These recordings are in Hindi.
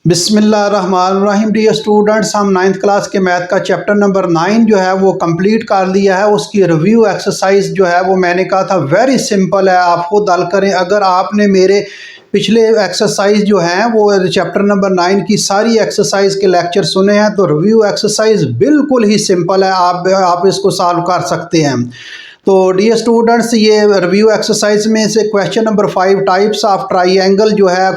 बिस्मिल्लाहिर्रहमानिर्रहीम। डियर स्टूडेंट्स, हम नाइन्थ क्लास के मैथ का चैप्टर नंबर 9 जो है वो कंप्लीट कर लिया है। उसकी रिव्यू एक्सरसाइज जो है वो मैंने कहा था वेरी सिंपल है, आप खुद हल करें। अगर आपने मेरे पिछले एक्सरसाइज जो हैं वो चैप्टर नंबर 9 की सारी एक्सरसाइज के लेक्चर सुने हैं तो रिव्यू एक्सरसाइज बिल्कुल ही सिंपल है, आप इसको सॉल्व कर सकते हैं। तो डियर स्टूडेंट्स, ये रिव्यू एक्सरसाइज में से question number 5 types of triangle जो है,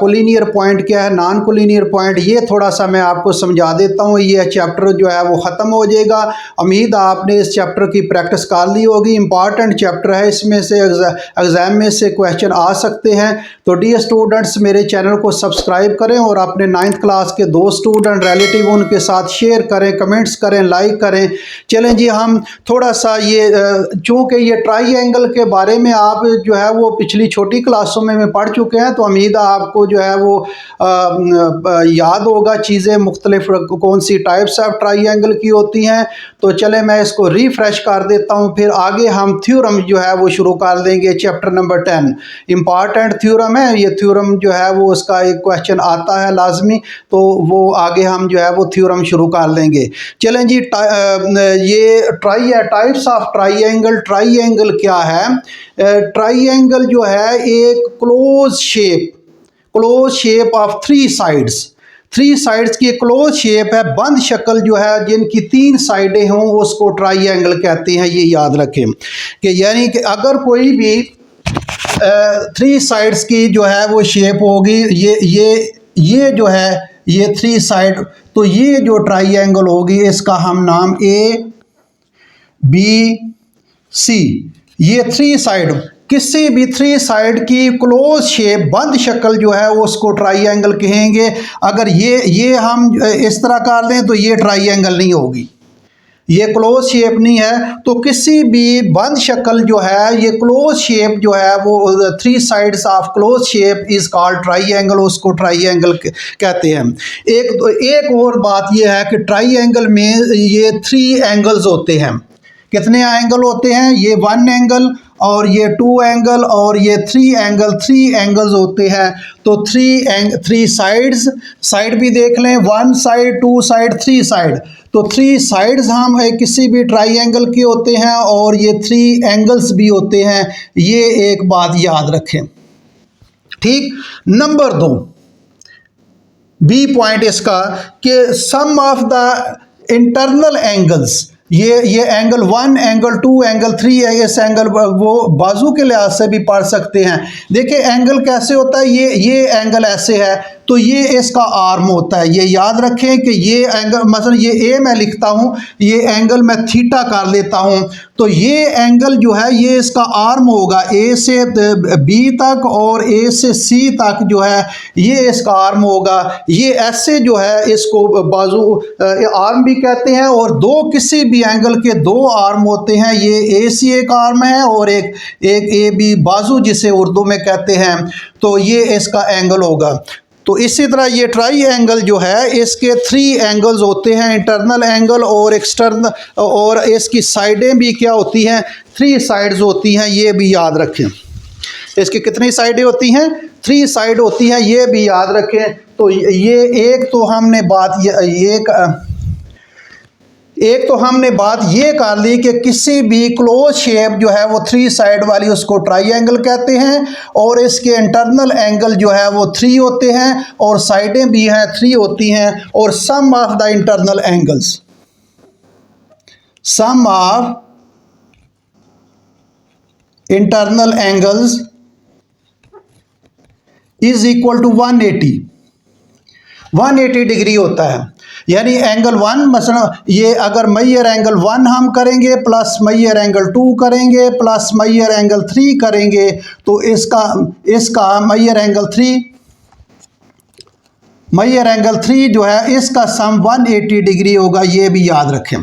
कोलिनियर पॉइंट क्या है, नॉन कोलिनियर पॉइंट, ये थोड़ा सा मैं आपको समझा देता हूँ। ये चैप्टर जो है वो ख़त्म हो जाएगा। उम्मीद आपने इस चैप्टर की प्रैक्टिस कर ली होगी। इंपॉर्टेंट चैप्टर है, इसमें से एग्ज़ाम में से क्वेश्चन आ सकते हैं। तो डियर स्टूडेंट्स, मेरे चैनल को सब्सक्राइब करें और अपने 9th क्लास के दो स्टूडेंट रिलेटिव उनके साथ शेयर करें, कमेंट्स करें, लाइक करें। चलें जी, हम थोड़ा सा चूँकि ये ट्राइंगल के बारे में आप जो है वो पिछली छोटी क्लासों में पढ़ चुके हैं तो उम्मीद है आपको जो है वो याद होगा चीज़ें, मुख्तलिफ कौन सी टाइप्स ऑफ ट्राइंगल की होती हैं। तो चले मैं इसको रिफ्रेश कर देता हूँ, फिर आगे हम थ्योरम जो है वो शुरू कर देंगे। चैप्टर नंबर 10 इम्पॉर्टेंट थ्योरम है। ये थ्योरम जो है वो उसका एक क्वेश्चन आता है लाजमी, तो वो आगे हम जो है वो थ्योरम शुरू कर लेंगे। चलें जी, ये टाइप्स ऑफ ट्राइंगल। ट्राइंगल क्या है? ट्राइंगल जो है एक close shape of three sides की क्लोज शेप है, बंद शक्ल जो है जिनकी 3 साइडें हों उसको ट्राइंगल कहते हैं। ये याद रखें कि यानी कि अगर कोई भी 3 साइड्स की जो है वो शेप होगी, ये जो है ये 3 साइड, तो ये जो ट्राइंगल होगी इसका हम नाम ABC, ये 3 साइड, किसी भी 3 साइड की क्लोज शेप बंद शक्ल जो है उसको ट्राइंगल कहेंगे। अगर ये हम इस तरह कर दें तो ये ट्राइंगल नहीं होगी, ये क्लोज शेप नहीं है। तो किसी भी बंद शक्ल जो है, ये क्लोज शेप जो है वो 3 sides of close shape is called triangle, उसको ट्राइंगल कहते हैं। एक और बात ये है कि ट्राइंगल में ये 3 एंगल्स होते हैं। कितने एंगल होते हैं? ये 1 एंगल और ये 2 एंगल और ये 3 एंगल्स होते हैं। तो 3 साइड भी देख लें, 1 साइड, 2 साइड, 3 साइड। तो 3 साइड्स हम किसी भी ट्राइंगल के होते हैं और ये 3 एंगल्स भी होते हैं। ये एक बात याद रखें, ठीक। नंबर 2 बी पॉइंट इसका कि सम ऑफ द इंटरनल एंगल्स, ये एंगल 1, एंगल 2, एंगल 3 है। इस एंगल वो बाजू के लिहाज से भी पढ़ सकते हैं। देखिए एंगल कैसे होता है, ये एंगल ऐसे है तो ये इसका आर्म होता है। ये याद रखें कि ये एंगल, मसलन ये ए मैं लिखता हूँ, ये एंगल मैं थीटा कर लेता हूँ, तो ये एंगल जो है ये इसका आर्म होगा, ए से बी तक और ए से सी तक जो है ये इसका आर्म होगा। ये ऐसे जो है इसको बाजू आर्म भी कहते हैं। और किसी भी एंगल के 2 आर्म होते हैं, ये ए सी एक आर्म है और एक ए बी बाजू जिसे उर्दू में कहते हैं, तो ये इसका एंगल होगा। तो इसी तरह ये ट्राइंगल जो है इसके 3 एंगल्स होते हैं, इंटरनल एंगल और एक्सटर्नल, और इसकी साइडें भी क्या होती हैं? 3 साइड्स होती हैं, ये भी याद रखें। इसकी कितनी साइडें होती हैं? 3 साइड होती हैं, ये भी याद रखें। तो ये एक तो हमने बात ये कर ली कि किसी भी क्लोज शेप जो है वो 3 साइड वाली उसको ट्राइंगल कहते हैं और इसके इंटरनल एंगल जो है वो 3 होते हैं और साइडें भी हैं 3 होती हैं। और sum of the internal angles, sum of internal angles is equal to 180 degree होता है। यानी एंगल 1, मसलन ये अगर मैयर एंगल 1 हम करेंगे प्लस मैयर एंगल 2 करेंगे प्लस मैयर एंगल 3 करेंगे, तो इसका मैयर एंगल 3 जो है इसका सम 180 डिग्री होगा, ये भी याद रखें।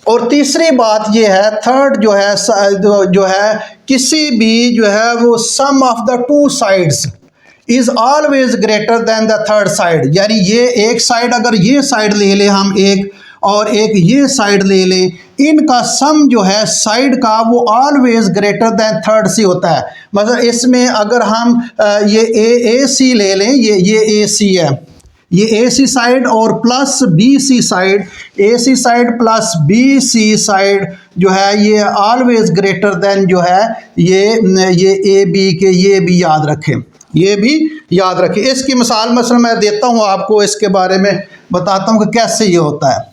और तीसरी बात ये है, थर्ड जो है किसी भी जो है वो sum of the 2 sides is always greater than the third side. यानी ये एक साइड, अगर ये साइड ले लें हम एक, और एक ये साइड ले लें, इनका सम जो है साइड का वो always greater than third C होता है। मतलब इसमें अगर हम ये ए सी ले लें, ये ए सी है, ये ए सी साइड और plus B C side, A C side plus B C side जो है ये ऑलवेज ग्रेटर देन जो है ये ए बी के, ये भी याद रखें, ये भी याद रखें। इसकी मिसाल मसलन मैं देता हूँ आपको, इसके बारे में बताता हूँ कि कैसे ये होता है।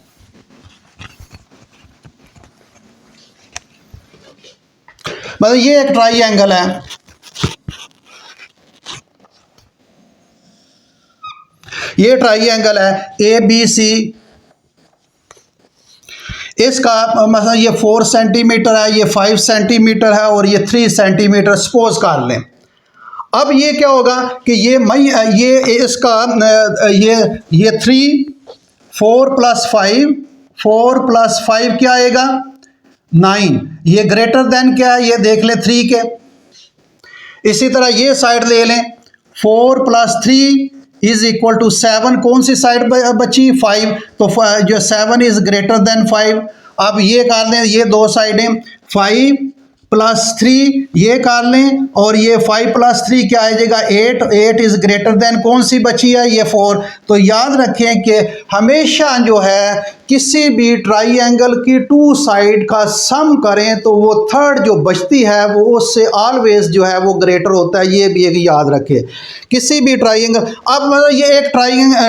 मतलब ये एक ट्राइंगल है, ये ट्राइंगल है ए बी सी, इसका मतलब ये 4 सेंटीमीटर है, ये 5 सेंटीमीटर है और ये 3 सेंटीमीटर सपोज कर लें। अब ये क्या होगा कि ये इसका ये 3, 4 + 5, 4 + 5 क्या आएगा 9, ये ग्रेटर देन क्या है ये देख लें 3 के। इसी तरह ये साइड ले लें, 4 + 3 = 7, कौन सी साइड बची 5, तो जो 7 इज ग्रेटर देन 5। अब ये कर लें, ये दो साइडें 5 + 3 ये कर लें और ये 5 + 3 क्या आ जाएगा 8, 8 इज ग्रेटर देन कौन सी बची है ये 4। तो याद रखें कि हमेशा जो है किसी भी ट्राइंगल की 2 साइड का सम करें तो वो थर्ड जो बचती है वो उससे ऑलवेज जो है वो ग्रेटर होता है, ये भी एक याद रखें किसी भी ट्राइंगल। अब मतलब ये एक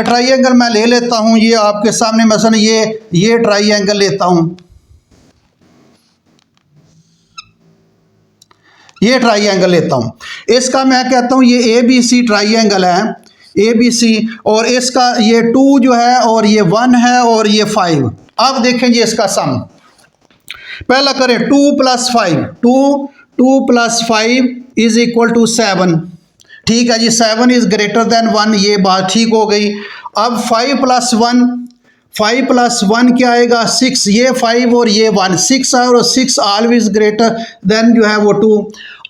ट्राइंगल मैं ले लेता हूँ, ये आपके सामने मसलन ये ट्राइंगल लेता हूँ, ये ट्राइंगल लेता हूँ, इसका मैं कहता हूँ ये ए बी सी ट्राइंगल है, ए बी सी, और इसका ये 2 जो है और ये 1 है और ये 5। अब देखें जी इसका सम, पहला करें 2 + 5, 2 + 5 = 7, ठीक है जी, 7 इज ग्रेटर देन 1, ये बात ठीक हो गई। अब 5 + 1, 5 + 1 क्या आएगा 6, ये 5 और ये 1, 6 है और 6 ऑलवेज ग्रेटर देन जो है वो 2।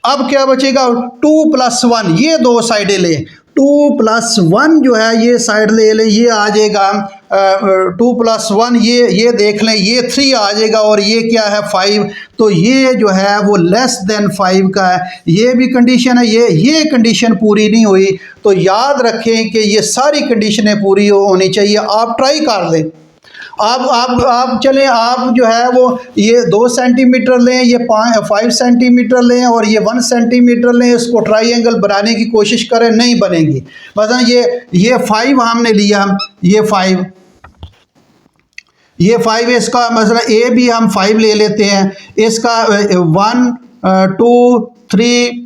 अब क्या बचेगा 2 + 1, ये दो साइडें ले, 2 + 1 जो है ये साइड ले लें, ये आ जाएगा 2 + 1, ये देख लें ये 3 आ जाएगा और ये क्या है 5, तो ये जो है वो लेस देन 5 का है, ये भी कंडीशन है, ये कंडीशन पूरी नहीं हुई। तो याद रखें कि ये सारी कंडीशनें पूरी होनी चाहिए। आप ट्राई कर लें, आप चलें, आप जो है वो ये 2 सेंटीमीटर लें, ये 5 सेंटीमीटर लें और ये 1 सेंटीमीटर लें, इसको ट्राइंगल बनाने की कोशिश करें, नहीं बनेगी। मतलब ये 5 हमने लिया, ये 5 इसका मतलब ए भी हम 5 ले लेते हैं, इसका 1 2 3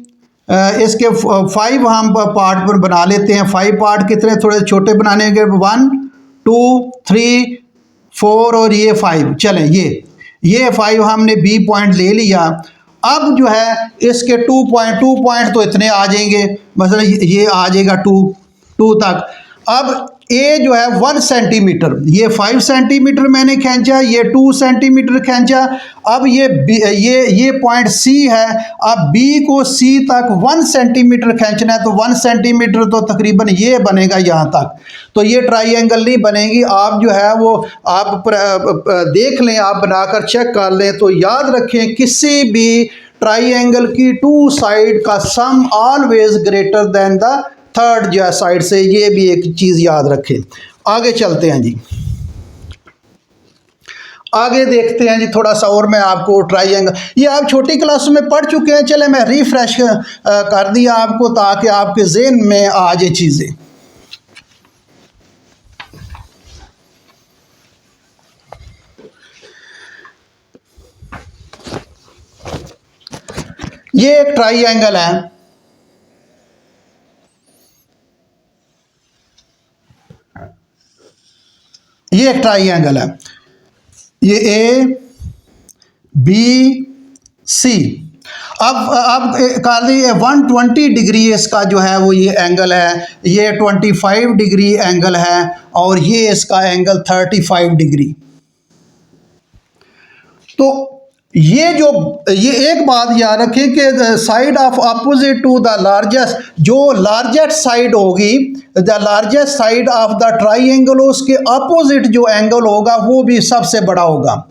इसके 5 हम पार्ट पर बना लेते हैं। 5 पार्ट कितने थोड़े छोटे बनाने के, 1 2 3 4 और ये 5, चलें ये 5 हमने बी पॉइंट ले लिया। अब जो है इसके 2 पॉइंट तो इतने आ जाएंगे, मतलब ये आ जाएगा 2 तक। अब ए जो है 1 सेंटीमीटर, ये 5 सेंटीमीटर मैंने खींचा, ये 2 सेंटीमीटर खींचा। अब ये पॉइंट सी है, अब बी को सी तक 1 सेंटीमीटर खींचना है, तो 1 सेंटीमीटर तो तकरीबन ये बनेगा यहाँ तक, तो ये ट्राइंगल नहीं बनेगी। आप जो है वो आप देख लें, आप बनाकर चेक कर लें। तो याद रखें किसी भी ट्राइंगल की 2 साइड का sum always greater than the third जो साइड से, ये भी एक चीज़ याद रखें। आगे चलते हैं जी, आगे देखते हैं जी थोड़ा सा और मैं आपको ट्राइंगल, ये आप छोटी क्लास में पढ़ चुके हैं, चले मैं रिफ्रेश कर दिया आपको ताकि आपके ज़हन में आ जाए चीज़ें। ये एक ट्राइंगल है, ये एक ट्राइंगल है, ये ए बी सी। अब कर लीजिए 120 डिग्री इसका जो है वो ये एंगल है, ये 25 डिग्री एंगल है और ये इसका एंगल 35 डिग्री। तो ये एक बात याद रखें कि side of opposite to the largest, जो लार्जेस्ट साइड होगी, the largest side of the triangle, उसके अपोजिट जो एंगल होगा वो भी सबसे बड़ा होगा,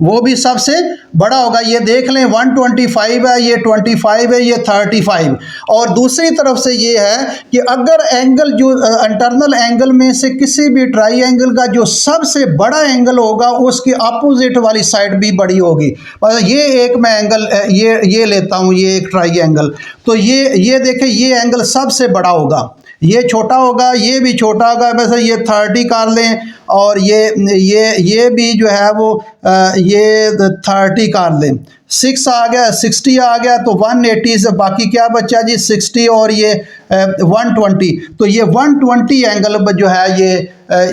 वो भी सबसे बड़ा होगा। ये देख लें 125 है, ये 25 है, ये 35। और दूसरी तरफ से ये है कि अगर एंगल जो इंटरनल एंगल में से किसी भी ट्राइंगल का जो सबसे बड़ा एंगल होगा उसकी अपोजिट वाली साइड भी बड़ी होगी। ये एक मैं एंगल ये लेता हूँ, ये एक ट्राइंगल, तो ये देखें, ये एंगल सबसे बड़ा होगा, ये छोटा होगा, ये भी छोटा होगा, वैसे ये 30 कर लें, और ये भी जो है वो ये 30 कर लें, 6 आ गया, 60 आ गया, तो 180 से बाकी क्या बचा जी, 60 और ये 120, तो ये 120 एंगल जो है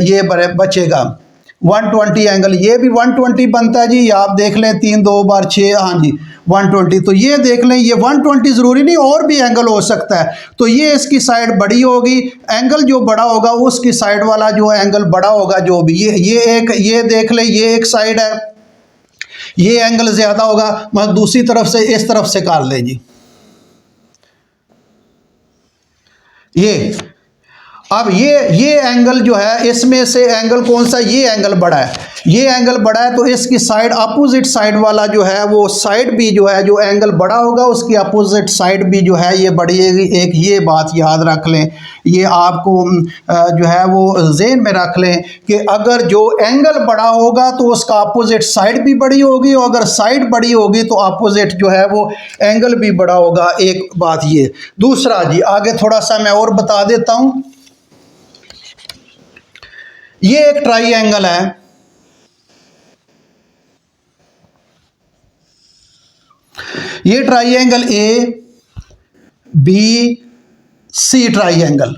ये बचेगा, 120 एंगल, ये भी 120 बनता है जी। आप देख लें 3 2 बार 6, हाँ जी 120, तो ये देख लें, ये 120 ज़रूरी नहीं और भी एंगल हो सकता है, तो ये इसकी साइड बड़ी होगी, एंगल जो बड़ा होगा उसकी साइड वाला जो एंगल बड़ा होगा, जो भी ये देख लें, ये एक साइड है, ये एंगल ज़्यादा होगा, मतलब दूसरी तरफ से इस तरफ से कर लें जी। अब ये एंगल जो है, इसमें से एंगल कौन सा, ये एंगल बड़ा है, ये एंगल बड़ा है, तो इसकी साइड अपोजिट साइड वाला जो है वो साइड भी जो है, जो एंगल बड़ा होगा उसकी अपोजिट साइड भी जो है ये बढ़ेगी। एक ये बात याद रख लें, ये आपको जो है वो ज़हन में रख लें कि अगर जो एंगल बड़ा होगा तो उसका अपोजिट साइड भी बड़ी होगी, और अगर साइड बड़ी होगी तो अपोजिट जो है वो एंगल भी बड़ा होगा। एक बात ये। दूसरा जी, आगे थोड़ा सा मैं और बता देता हूँ। ये एक ट्राइंगल है, ये triangle A B C triangle,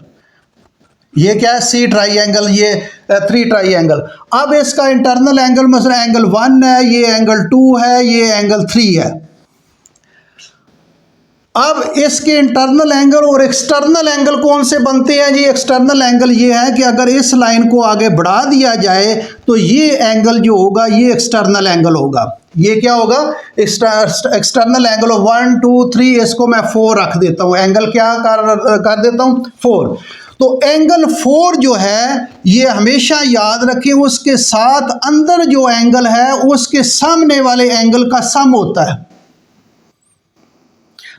ये क्या है, सी ट्राइंगल, ये 3 ट्राइंगल। अब इसका इंटरनल एंगल मतलब एंगल 1 है, ये एंगल 2 है, ये एंगल 3 है। अब इसके इंटरनल एंगल और एक्सटर्नल एंगल कौन से बनते हैं जी। एक्सटर्नल एंगल ये है कि अगर इस लाइन को आगे बढ़ा दिया जाए तो ये एंगल जो होगा ये एक्सटर्नल एंगल होगा। ये क्या होगा, एक्सटर्नल एंगल। 1 2 3, इसको मैं 4 रख देता हूँ, एंगल क्या कर देता हूँ 4। तो एंगल 4 जो है ये हमेशा याद रखें, उसके साथ अंदर जो एंगल है उसके सामने वाले एंगल का सम होता है।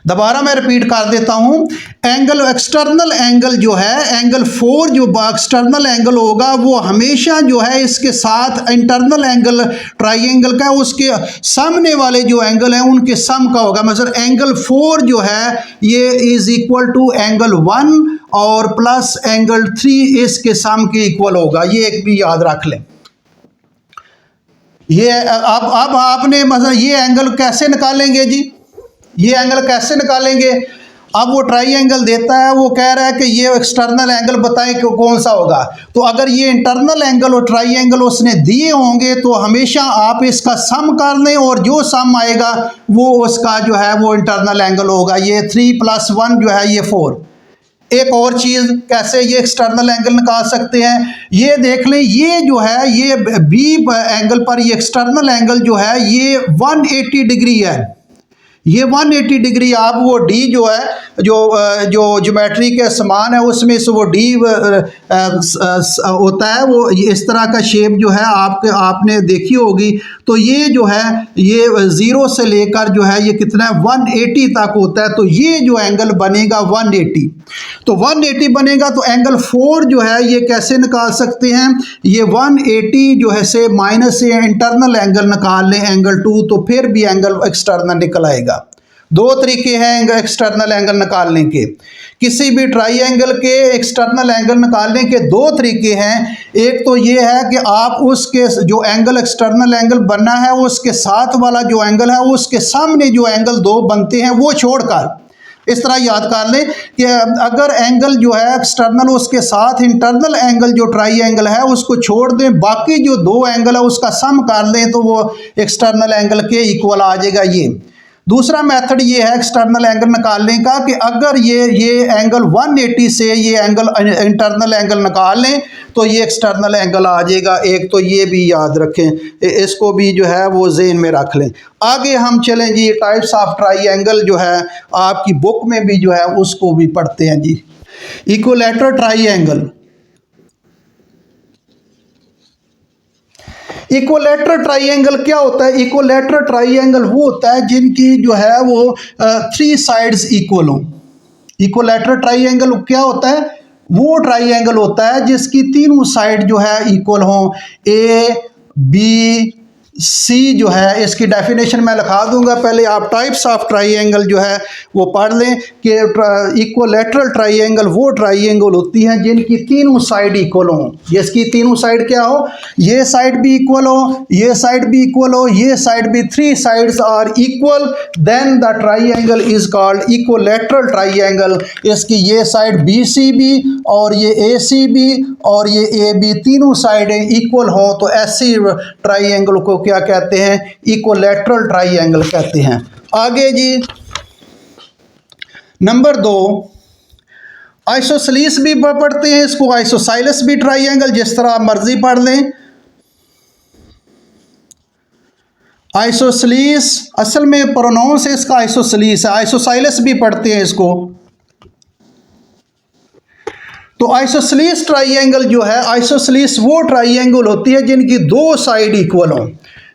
दोबारा मैं रिपीट कर देता हूं, एंगल एक्सटर्नल एंगल जो है, एंगल 4 जो एक्सटर्नल एंगल होगा वो हमेशा जो है इसके साथ इंटरनल एंगल ट्राइंगल का उसके सामने वाले जो एंगल हैं उनके सम का होगा। मतलब एंगल 4 जो है ये इज इक्वल टू एंगल 1 और प्लस एंगल 3 इसके सम के इक्वल होगा। ये एक भी याद रख लें। ये अब आपने मतलब ये एंगल कैसे निकालेंगे जी, ये एंगल कैसे निकालेंगे। अब वो ट्राइंगल देता है, वो कह रहा है कि ये एक्सटर्नल एंगल बताएं कि कौन सा होगा। तो अगर ये इंटरनल एंगल और ट्राइंगल उसने दिए होंगे तो हमेशा आप इसका सम कर लें और जो सम आएगा वो उसका जो है वो इंटरनल एंगल होगा। ये 3 + 1 जो है ये 4। एक और चीज़ कैसे ये एक्सटर्नल एंगल निकाल सकते हैं, ये देख लें, ये जो है ये बी एंगल पर ये एक्सटर्नल एंगल जो है ये 180 डिग्री है। ये 180 डिग्री आप वो डी जो है जो ज्योमेट्री के समान है उसमें से वो डी होता है, वो इस तरह का शेप जो है आपने देखी होगी। तो ये जो है ये 0 से लेकर जो है ये कितना है 180 तक होता है। तो ये जो एंगल बनेगा 180, तो 180 बनेगा। तो एंगल 4 जो है ये कैसे निकाल सकते हैं, ये 180 जो है से माइनस से इंटरनल एंगल निकाल लें एंगल 2, तो फिर भी एंगल एक्सटर्नल निकल आएगा। 2 तरीके हैं एक्सटर्नल एंगल निकालने के। किसी भी ट्राइंगल के एक्सटर्नल एंगल निकालने के 2 तरीके हैं। एक तो ये है कि आप उसके जो एंगल एक्सटर्नल एंगल बनना है उसके साथ वाला जो एंगल है उसके सामने जो एंगल 2 बनते हैं वो छोड़कर, इस तरह याद कर लें कि अगर एंगल जो है एक्सटर्नल उसके साथ इंटरनल एंगल जो ट्राइंगल है उसको छोड़ दें, बाकी जो 2 एंगल है उसका सम कर लें तो वो एक्सटर्नल एंगल के इक्वल आ जाएगा। ये दूसरा मेथड ये है एक्सटर्नल एंगल निकालने का कि अगर ये एंगल 180 से ये एंगल इंटरनल एंगल निकाल लें तो ये एक्सटर्नल एंगल आ जाएगा एक। तो ये भी याद रखें, इसको भी जो है वो ज़हन में रख लें। आगे हम चलें जी, टाइप्स ऑफ ट्राइंगल जो है आपकी बुक में भी जो है उसको भी पढ़ते हैं जी। इक्विलैटरल ट्राइंगल, इक्विलैटरल ट्राइंगल क्या होता है? इक्विलैटरल ट्राइंगल वो होता है जिनकी जो है वो 3 साइड्स इक्वल हों। इक्विलैटरल ट्राइंगल क्या होता है? वो ट्राइंगल होता है जिसकी तीनों साइड जो है इक्वल हों। ए बी सी जो है, इसकी डेफिनेशन मैं लिखा दूंगा, पहले आप टाइप्स ऑफ ट्राइंगल जो है वो पढ़ लें कि इक्विलैटरल ट्राइंगल वो ट्राइंगल होती हैं जिनकी तीनों साइड इक्वल हों। जिसकी तीनों साइड क्या हो? ये साइड भी इक्वल हो, ये साइड भी इक्वल हो, ये साइड भी, 3 sides are equal, then the triangle is called equilateral triangle. इसकी ये साइड बी सी भी और ये ए सी भी और ये ए बी तीनों साइडें इक्वल हों तो ऐसी ट्राइंगल को क्या कहते हैं? इक्विलैटरल ट्राइंगल कहते हैं। आगे जी नंबर 2, आइसोसेलेस भी पढ़ते हैं इसको, आइसोसेलेस भी ट्राइंगल, जिस तरह आप मर्जी पढ़ लें। आइसोसेलेस असल में प्रोनाउंस है इसका आइसोसेलेस है, आइसोसेलेस भी पढ़ते हैं इसको। तो आइसोसेलेस ट्राइंगल जो है, आइसोसेलेस वो ट्राइंगल होती है जिनकी 2 साइड इक्वल हों।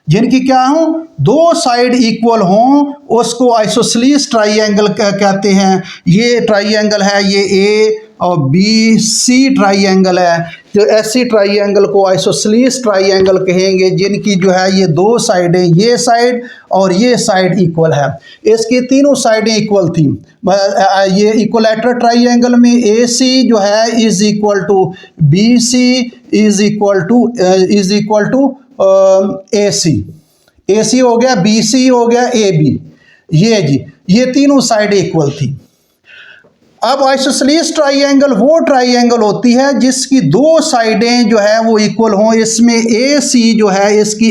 जिनकी क्या हो? 2 साइड इक्वल हों, उसको आइसोसेलेस ट्राइंगल कहते हैं। ये ट्राइंगल है, ये ए और बी सी ट्राइंगल है। तो ऐसी ट्राइंगल को आइसोसेलेस ट्राइंगल कहेंगे जिनकी जो है ये 2 साइडें, ये साइड और ये साइड इक्वल है। इसकी तीनों साइडें इक्वल थी। ये इक्विलैटरल ट्राइंगल में ए सी जो है is equal to B C is equal to A C हो गया, बी सी हो गया, ए बी, ये जी ये तीनों साइड इक्वल थी। अब आइसोसेलेस ट्राइंगल वो ट्राइंगल होती है जिसकी 2 साइडें जो है वो इक्वल हों। इसमें ए सी जो है, इसकी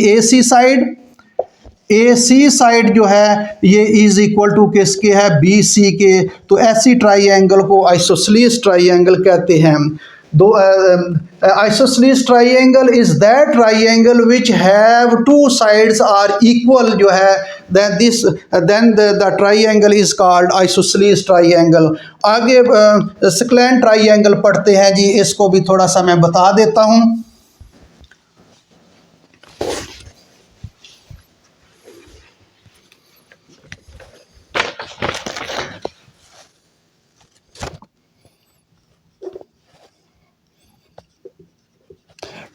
ए सी साइड जो है ये इज इक्वल टू किसके है? बी सी के। तो ऐसी ट्राइंगल को आइसोसेलेस ट्राइंगल कहते हैं। Isosceles triangle is that triangle which have 2 sides are equal जो है, then the triangle is called isosceles triangle। आगे स्क्लैन ट्राइंगल पढ़ते हैं जी, इसको भी थोड़ा सा मैं बता देता हूँ।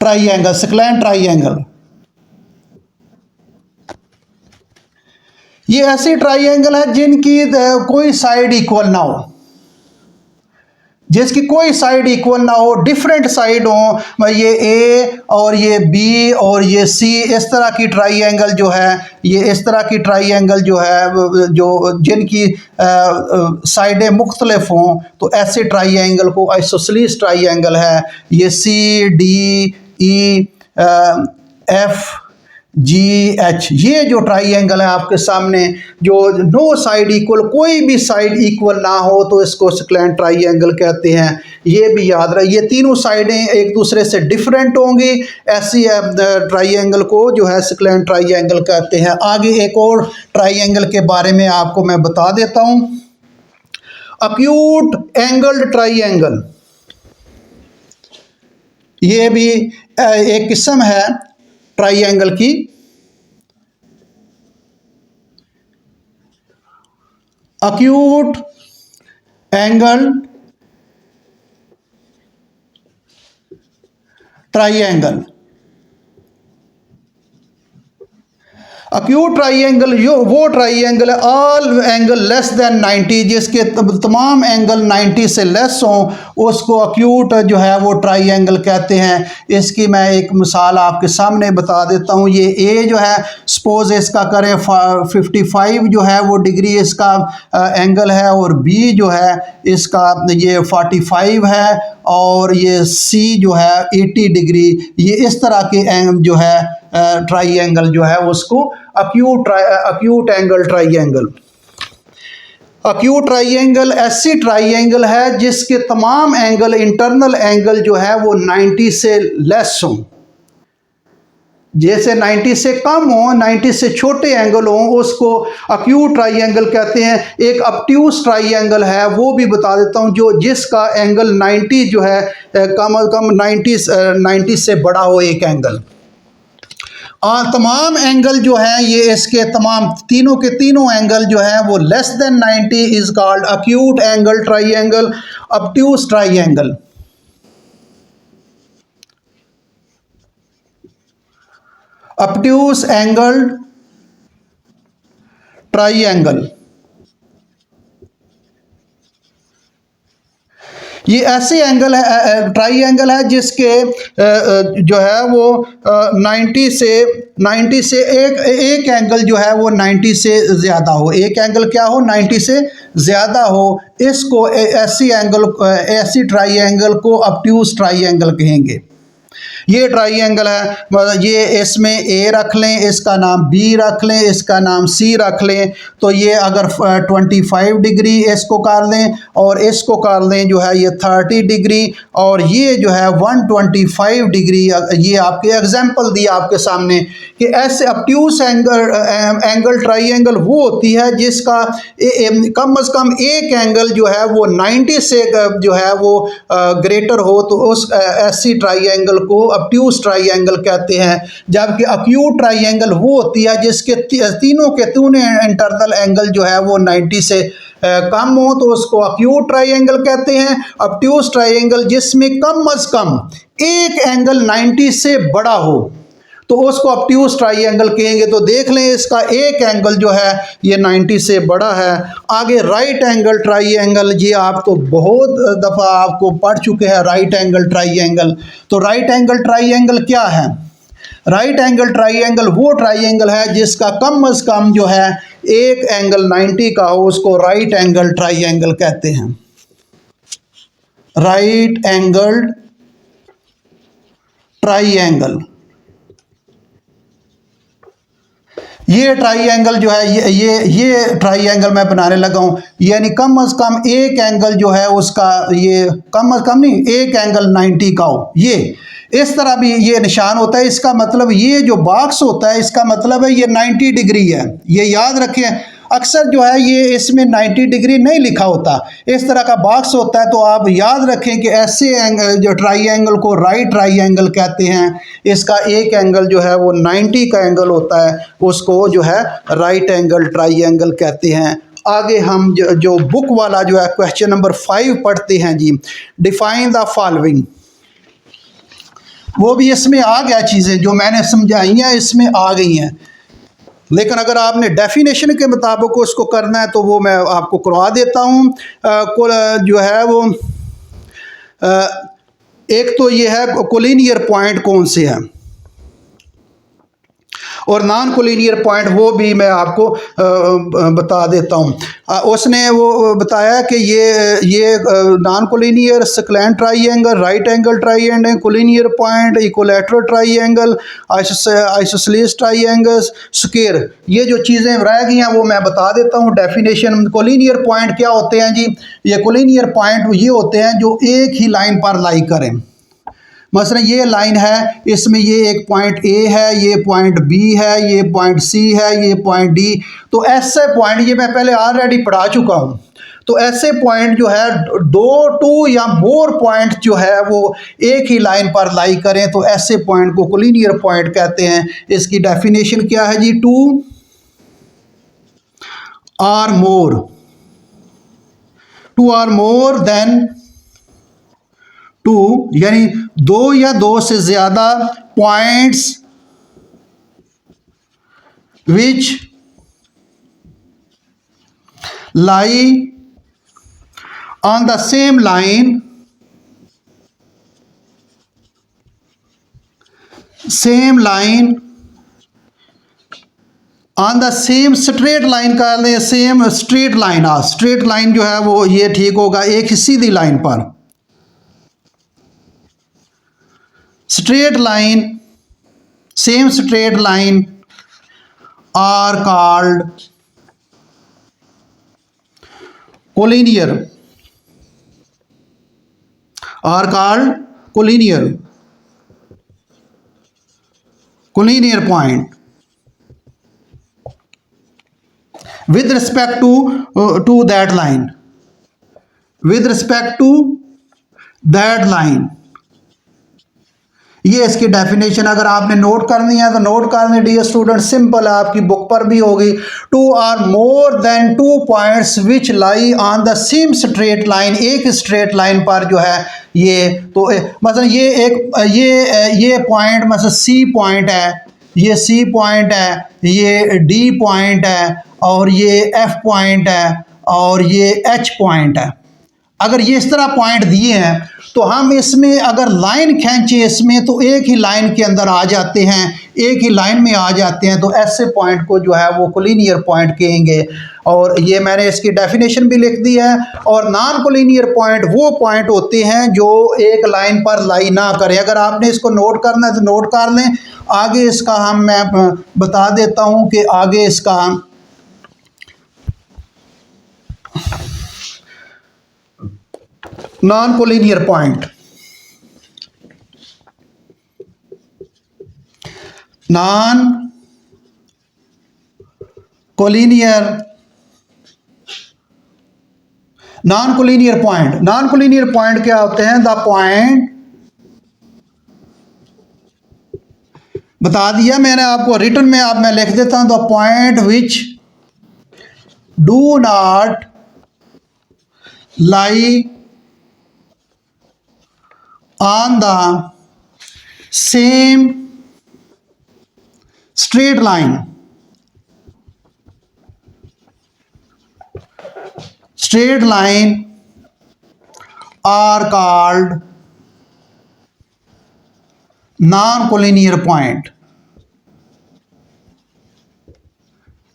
ट्राइंगल, स्क्लैन ट्राइंगल, ये ऐसी ट्राइंगल है जिनकी कोई साइड इक्वल ना हो, जिसकी कोई साइड इक्वल ना हो, डिफरेंट साइड हो। ये ए और ये बी और ये सी, इस तरह की ट्राइंगल जो है, ये इस तरह की ट्राइंगल जो है जो जिनकी साइडें मुख्तलिफ हों, तो ऐसे ट्राइंगल को आइसोसेलेस ट्राइंगल है। ये C D E F G H, ये जो ट्राइंगल है आपके सामने, जो 2 साइड इक्वल, कोई भी साइड इक्वल ना हो तो इसको स्क्लैन ट्राइंगल कहते हैं। ये भी याद रहे, ये तीनों साइडें एक दूसरे से डिफरेंट होंगी, ऐसी ट्राइंगल को जो है स्क्लैन ट्राइंगल कहते हैं। आगे एक और ट्राइंगल के बारे में आपको मैं बता देता हूँ, अक्यूट एंगल्ड ट्राइंगल। ये भी एक किस्म है ट्राइंगल की। Acute angle triangle, acute triangle वो ट्राइंगल है ऑल एंगल लेस देन 90, जिसके तमाम एंगल 90 से लेस हों, उसको अक्यूट जो है वो ट्राइंगल कहते हैं। इसकी मैं एक मिसाल आपके सामने बता देता हूँ। ये ए जो है, सपोज इसका करें 55 जो है वो डिग्री इसका एंगल है, और बी जो है इसका ये 45 है, और ये सी जो है 80 डिग्री। ये इस तरह के जो है ट्राइंगल जो है उसको acute angle triangle. Acute triangle ऐसी ट्राइंगल है जिसके तमाम एंगल, इंटरनल एंगल जो है वो 90 से लेस हों। जैसे 90 से कम हो, 90 से छोटे एंगल हो, उसको अक्यूट ट्राइंगल कहते हैं। एक ऑब्ट्यूज ट्राइंगल है, वो भी बता देता हूँ, जो जिसका एंगल 90 जो है कम अज कम 90 से बड़ा हो एक एंगल। और तमाम एंगल जो हैं ये इसके तमाम तीनों के तीनों एंगल जो हैं वो less than 90 is called acute angle triangle, obtuse triangle. Obtuse angle triangle ये ऐसे एंगल है, ट्राइंगल है जिसके जो है वो 90 से एक एंगल जो है वो 90 से ज़्यादा हो। एक एंगल क्या हो? 90 से ज़्यादा हो। इसको ऐसी ट्राइंगल को ऑब्ट्यूज ट्राइंगल कहेंगे। ये ट्राइंगल है, मतलब ये इसमें ए रख लें, इसका नाम बी रख लें, इसका नाम सी रख लें, तो ये अगर 25 डिग्री इसको कर लें और इसको कर लें जो है ये 30 डिग्री, और ये जो है 125 डिग्री। ये आपके एग्जाम्पल दिया आपके सामने कि ऐसे ऑब्ट्यूज एंगल ट्राइंगल वो होती है जिसका कम अज़ कम एक एंगल जो है वो 90 से जो है वो ग्रेटर हो, तो उस ऐसी ट्राइंगल को ऑब्ट्यूज ट्राइंगल कहते हैं। जबकि अक्यूट ट्राइंगल वो होती है जिसके तीनों के तीनों इंटरनल एंगल जो है वो 90 से कम हो, तो उसको अक्यूट ट्राइंगल कहते हैं। ऑब्ट्यूज ट्राइंगल जिसमें कम अज़ कम एक एंगल 90 से बड़ा हो, तो उसको ऑब्ट्यूज ट्राइंगल कहेंगे। तो देख लें इसका एक एंगल जो है ये 90 से बड़ा है। आगे राइट एंगल ट्राइंगल, ये आप तो बहुत दफ़ा आपको पढ़ चुके हैं राइट एंगल ट्राइंगल। तो राइट एंगल ट्राइंगल क्या है? राइट एंगल ट्राइंगल वो ट्राइंगल है जिसका कम अज़ कम जो है एक एंगल 90 का हो, उसको राइट एंगल ट्राइंगल कहते हैं। राइट एंगल ट्राइंगल ये ट्राइंगल जो है ये ट्राइंगल मैं बनाने लगा हूँ, यानी कम अज़ कम एक एंगल जो है उसका, ये कम अज़ कम नहीं, एक एंगल 90 का हो। ये इस तरह भी ये निशान होता है। इसका मतलब ये जो बॉक्स होता है इसका मतलब है ये 90 डिग्री है। ये याद रखें, अक्सर जो है ये इसमें 90 डिग्री नहीं लिखा होता, इस तरह का बॉक्स होता है। तो आप याद रखें कि ऐसे एंगल जो ट्राइंगल को राइट ट्राइंगल कहते हैं। इसका एक एंगल जो है वो 90 का एंगल होता है, उसको जो है राइट एंगल ट्राइंगल कहते हैं। आगे हम जो बुक वाला जो है क्वेश्चन नंबर 5 पढ़ते हैं जी। डिफाइन द फॉलोइंग, वो भी इसमें आ गया, चीज़ें जो मैंने समझाई हैं इसमें आ गई हैं, लेकिन अगर आपने डेफिनेशन के मुताबिक उसको करना है तो वो मैं आपको करवा देता हूँ। जो है वो एक तो ये है कोलिनियर पॉइंट कौन से हैं, और नॉन कोलिनियर पॉइंट वो भी मैं आपको बता देता हूँ। उसने वो बताया कि ये non collinear, scalene triangle, right angle triangle, collinear point, equilateral triangle, isosceles triangle, square, ये जो चीज़ें रह गई हैं वो मैं बता देता हूँ डेफिनेशन। कोलिनियर पॉइंट क्या होते हैं जी? ये कोलिनियर पॉइंट ये होते हैं जो एक ही लाइन पर लाई करें। मसलन ये लाइन है, इसमें ये एक पॉइंट ए है, ये पॉइंट बी है, ये पॉइंट सी है, ये पॉइंट डी। तो ऐसे पॉइंट ये मैं पहले ऑलरेडी पढ़ा चुका हूँ। तो ऐसे पॉइंट जो है टू या मोर पॉइंट जो है वो एक ही लाइन पर लाई करें, तो ऐसे पॉइंट को कोलिनियर पॉइंट कहते हैं। इसकी डेफिनेशन क्या है जी? Two or more than two, यानी दो या दो से ज्यादा points which lie on the same line, on the same straight line का लें, same straight line. Straight line जो है वो ये ठीक होगा, एक ही सीधी लाइन पर। Straight line, same straight line are called collinear, are called collinear, collinear point with respect to that line, with respect to that line. ये इसकी डेफिनेशन अगर आपने नोट करनी है तो नोट करनी डियर स्टूडेंट, सिंपल है, आपकी बुक पर भी होगी. Two or more than two points which lie on the same straight line, एक स्ट्रेट लाइन पर जो है ये, तो मतलब ये पॉइंट मतलब सी पॉइंट है, ये सी पॉइंट है, ये डी पॉइंट है, और ये एफ पॉइंट है, और ये एच पॉइंट है. अगर ये इस तरह पॉइंट दिए हैं तो हम इसमें अगर लाइन खींचे इसमें तो एक ही लाइन के अंदर आ जाते हैं, एक ही लाइन में आ जाते हैं, तो ऐसे पॉइंट को जो है वो कोलिनियर पॉइंट कहेंगे. और ये मैंने इसकी डेफिनेशन भी लिख दी है. और नॉन कोलिनियर पॉइंट वो पॉइंट होते हैं जो एक लाइन पर लाई ना करें. अगर आपने इसको नोट करना है तो नोट कर लें. आगे इसका मैं बता देता हूँ कि आगे इसका non collinear point, non collinear, non collinear point, non collinear point क्या होते हैं? द पॉइंट, बता दिया मैंने आपको, रिटर्न में आप मैं लिख देता हूं, the point which do not lie on the same straight line, straight line are called non-collinear point.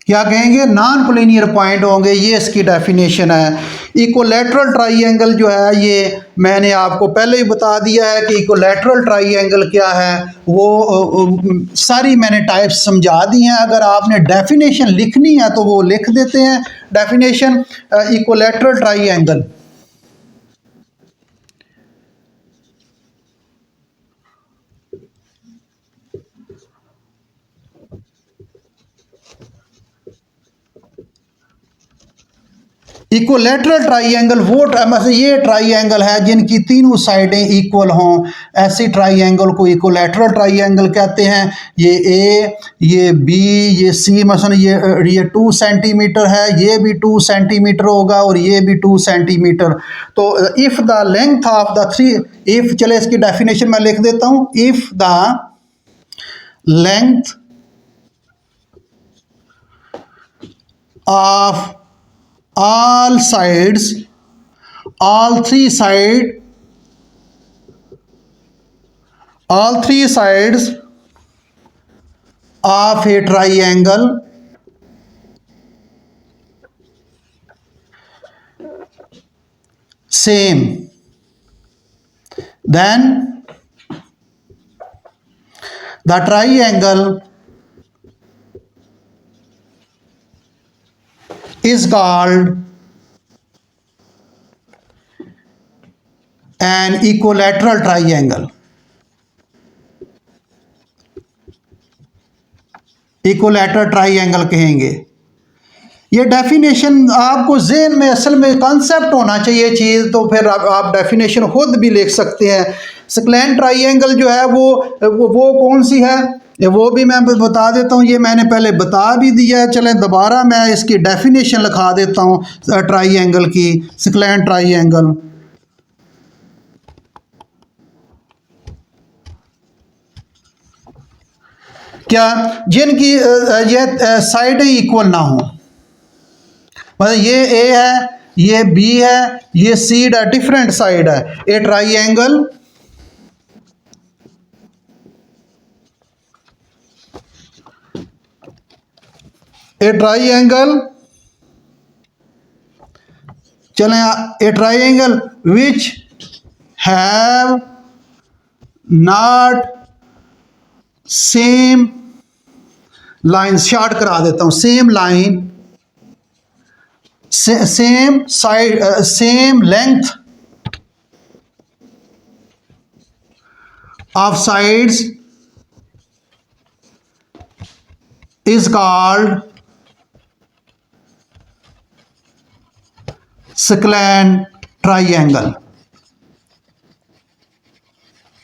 क्या कहेंगे? नॉन कोलिनियर पॉइंट होंगे. ये इसकी डेफिनेशन है. इक्विलैटरल ट्राइंगल जो है ये मैंने आपको पहले ही बता दिया है कि इक्विलैटरल ट्राइंगल क्या है, वो सारी मैंने टाइप्स समझा दी हैं. अगर आपने डेफिनेशन लिखनी है तो वो लिख देते हैं. डेफिनेशन इक्विलैटरल ट्राइंगल, इक्वलैटरल ट्राइंगल वो मतलब ये ट्राइंगल है जिनकी तीनों साइडें इक्वल हों, ऐसी ट्राइंगल को इक्वलैटरल ट्राइंगल कहते हैं. ये ए, ये बी, ये सी, मसलन ये 2 सेंटीमीटर है, ये भी 2 सेंटीमीटर होगा और ये भी 2 सेंटीमीटर. तो if the length of the three, if, चले इसकी डेफिनेशन मैं लिख देता हूँ. If the length of all sides, all three sides of a triangle same, then the triangle is called an equilateral triangle. Equilateral triangle कहेंगे. ये डेफिनेशन आपको ज़हन में असल में कॉन्सेप्ट होना चाहिए चीज़, तो फिर आप डेफिनेशन खुद भी लिख सकते हैं. स्क्लेन ट्राइंगल जो है वो कौन सी है, वो भी मैं बता देता हूँ. ये मैंने पहले बता भी दिया है. चलें दोबारा मैं इसकी डेफिनेशन लिखा देता हूँ ट्राइंगल की. स्क्लेन ट्राइंगल क्या? जिनकी ये साइडें इक्वल ना हो, मतलब ये ए है, ये बी है, ये सी है, डिफरेंट साइड है. ए ट्राइंगल a triangle, चलें, a triangle which have not same line short करा देता हूं, same line, same side, same length of sides is called scalene triangle.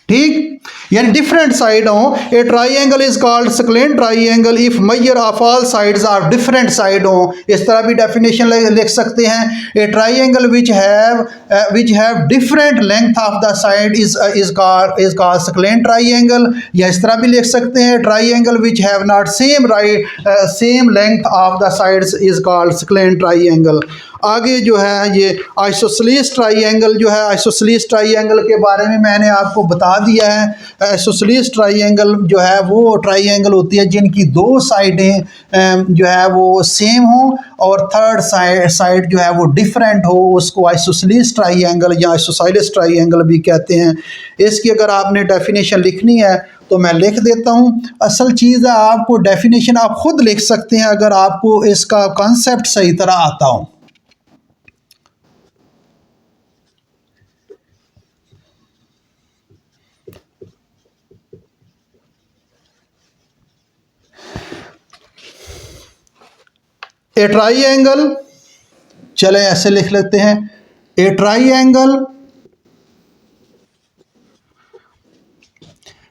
ठीक, यानी डिफरेंट साइड हो, a triangle is called scalene triangle if measure of all sides are different side हो। इस तरह भी डेफिनेशन लिख सकते हैं, a triangle which have different length of the side is called scalene triangle. या इस तरह भी लिख सकते हैं, triangle which have not same length of the sides is called scalene triangle. आगे जो है ये आइसोसेलेस ट्राइंगल जो है, आइसोसेलेस ट्राइंगल के बारे में मैंने आपको बता दिया है। आइसोसेलेस ट्राइंगल जो है वो ट्राइंगल होती है जिनकी दो साइडें जो है वो सेम हो और थर्ड साइड जो है वो डिफरेंट हो, उसको आइसोसेलेस ट्राइंगल या आइसोसेलेस ट्राइंगल भी कहते हैं। इसकी अगर आपने डेफिनेशन लिखनी है तो मैं लिख देता हूँ। असल चीज़ है, आपको डेफिनेशन आप खुद लिख सकते हैं अगर आपको इसका कॉन्सेप्ट सही तरह आता हो। ए ट्राइंगल, चले ऐसे लिख लेते हैं, a triangle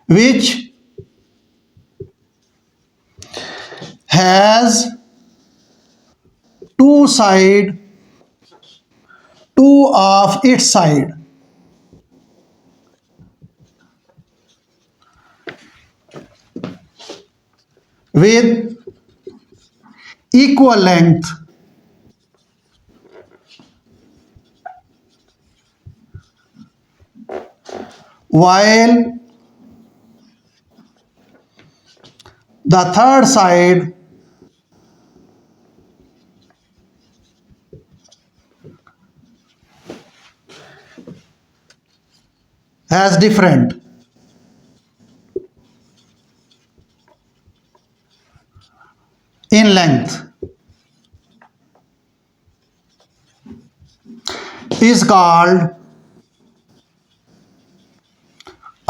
which has two side, two of its side with equal length while the third side has different in length is called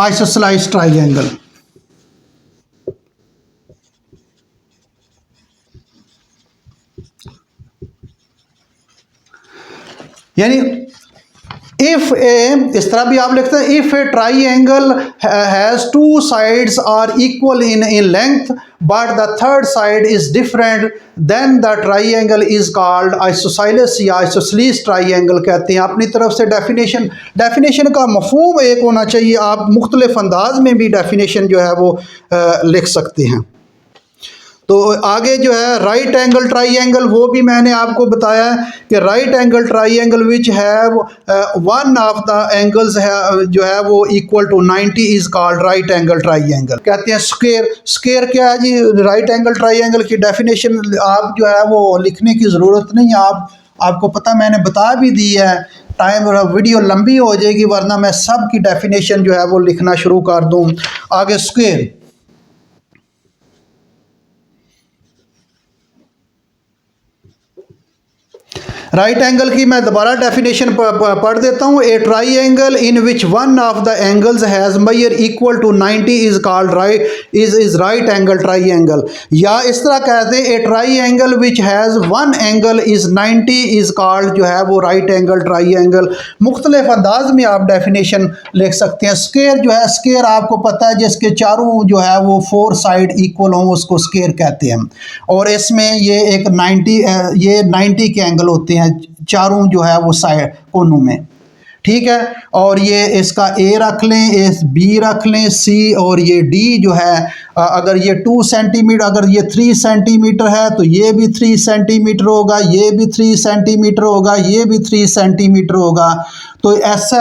isosceles triangle। यानी इफ ए, इस तरह भी आप लिखते हैं, if a triangle has two sides are equal in length but the third side is different then the triangle is called isosceles या आइसोसेलेस ट्राइंगल कहते हैं। अपनी तरफ से डेफिनेशन का मफहूम एक होना चाहिए, आप मुख्तलिफ अंदाज में भी डेफिनेशन जो है वो लिख सकते हैं। तो आगे जो है राइट एंगल ट्राइंगल, वो भी मैंने आपको बताया कि राइट एंगल ट्राइंगल विच है वन ऑफ द एंगल्स है जो है वो equal to 90 is called right angle triangle. कहते हैं स्क्वायर क्या है जी, राइट एंगल ट्राइंगल की डेफिनेशन आप जो है वो लिखने की ज़रूरत नहीं, आपको पता मैंने बता भी दी है। टाइम वीडियो लंबी हो जाएगी वरना मैं सब की डेफिनेशन जो है वो लिखना शुरू कर दूँ। आगे स्क्वायर, राइट एंगल की मैं दोबारा डेफिनेशन पढ़ देता हूँ। A triangle in which one of the angles has measure equal to 90 is called right angle triangle. या इस तरह कहते हैं, a triangle which has one angle is 90 is called जो है वो राइट एंगल ट्राइंगल। मुख्तलिफ अंदाज में आप डेफिनेशन लिख सकते हैं। स्क्वायर जो है, स्क्वायर आपको पता है जिसके चारों जो है वो 4 साइड इक्वल हों उसको स्क्वायर कहते हैं। और इसमें ये एक 90 के एंगल होते हैं चारों जो है वो साइड कोनों में, ठीक है। और ये इसका ए रख लें, इस बी रख लें, सी और ये डी जो है, अगर ये 2 सेंटीमीटर, अगर ये 3 सेंटीमीटर है तो ये भी 3 सेंटीमीटर होगा, ये भी 3 सेंटीमीटर होगा, ये भी 3 सेंटीमीटर होगा। तो ऐसा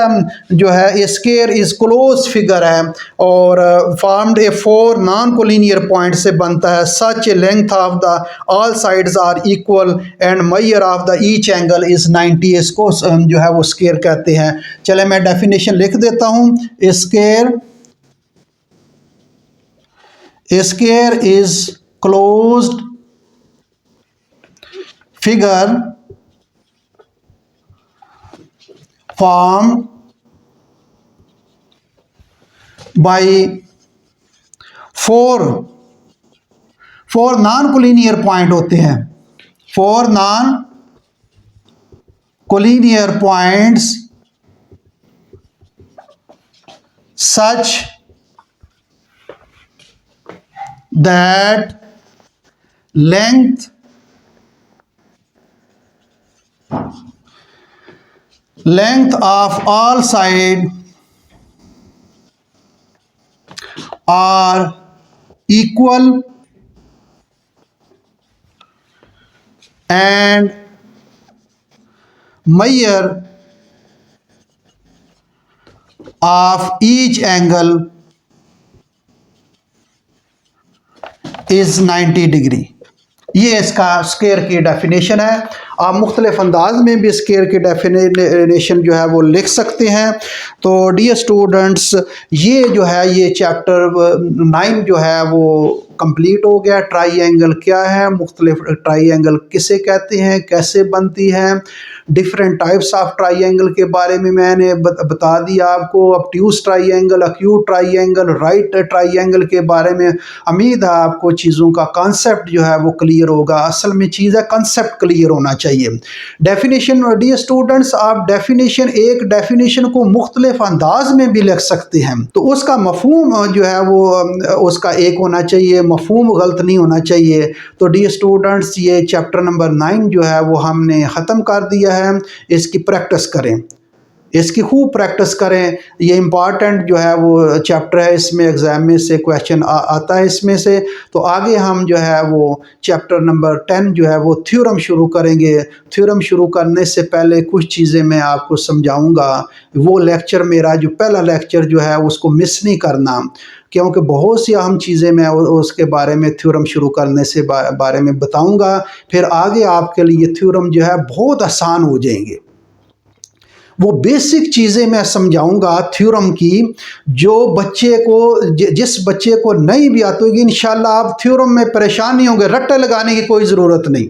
जो है स्क्वायर इज क्लोज फिगर है और formed a 4 non collinear point से बनता है। Such length of the all sides are equal and measure of the each angle is 90, इसको जो है वो स्क्वायर कहते हैं। चले मैं डेफिनेशन लिख देता हूँ। Square is closed figure formed by four non collinear point होते हैं, 4 non collinear points such that length of all sides are equal and measure of each angle is 90 degree. ये इसका स्केयर की डेफिनेशन है। आप मुख्तलिफ अंदाज में भी स्केयर की डेफिनेशन जो है वो लिख सकते हैं। तो डियर स्टूडेंट्स, ये जो है ये चैप्टर 9 जो है वो कंप्लीट हो गया। ट्राइंगल क्या है, मुख्तलिफ ट्राइंगल किसे कहते हैं, कैसे बनती हैं, डिफरेंट टाइप्स ऑफ ट्राइंगल के बारे में मैंने बता दिया आपको। Obtuse triangle, acute triangle, right triangle के बारे में उम्मीद है आपको चीज़ों का कॉन्सेप्ट जो है वो क्लियर होगा। असल में चीज़ है कॉन्सेप्ट क्लियर होना चाहिए। डेफिनेशन, डियर स्टूडेंट्स, आप एक डेफिनेशन को मुख्तलिफ अंदाज में भी लिख सकते हैं, तो उसका मफहूम जो है वो उसका एक होना चाहिए, मफहूम गलत नहीं होना चाहिए। तो डियर स्टूडेंट्स, ये चैप्टर नंबर 9 जो है वो हमने ख़त्म कर दिया है। इसकी प्रैक्टिस करें, इसकी खूब प्रैक्टिस करें। ये इम्पॉर्टेंट जो है वो चैप्टर है, इसमें एग्ज़ाम में से क्वेश्चन आता है इसमें से। तो आगे हम जो है वो चैप्टर नंबर 10 जो है वो थ्योरम शुरू करेंगे। थ्योरम शुरू करने से पहले कुछ चीज़ें मैं आपको समझाऊंगा। वो लेक्चर मेरा जो पहला लेक्चर जो है उसको मिस नहीं करना, क्योंकि बहुत सी अहम चीज़ें मैं उसके बारे में थ्योरम शुरू करने से बारे में बताऊंगा। फिर आगे आपके लिए थ्योरम जो है बहुत आसान हो जाएंगे। वो बेसिक चीज़ें मैं समझाऊंगा थ्योरम की, जो बच्चे को जिस बच्चे को नहीं भी आती होगी, इंशाल्लाह आप थ्योरम में परेशान नहीं होंगे। रट्टा लगाने की कोई ज़रूरत नहीं।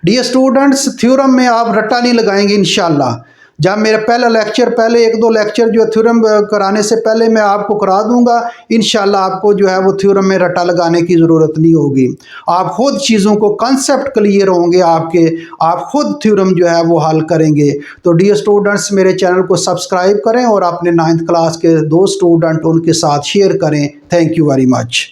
डियर स्टूडेंट्स, थ्योरम में आप रट्टा नहीं लगाएंगे इंशाल्लाह। जब मेरा पहला लेक्चर, पहले 1-2 लेक्चर जो थ्योरम कराने से पहले मैं आपको करा दूंगा, इंशाल्लाह आपको जो है वो थ्योरम में रट्टा लगाने की ज़रूरत नहीं होगी। आप खुद चीज़ों को कॉन्सेप्ट क्लियर होंगे आपके, आप खुद थ्योरम जो है वो हल करेंगे। तो डियर स्टूडेंट्स, मेरे चैनल को सब्सक्राइब करें और अपने 9th क्लास के 2 स्टूडेंट उनके साथ शेयर करें। Thank you very much.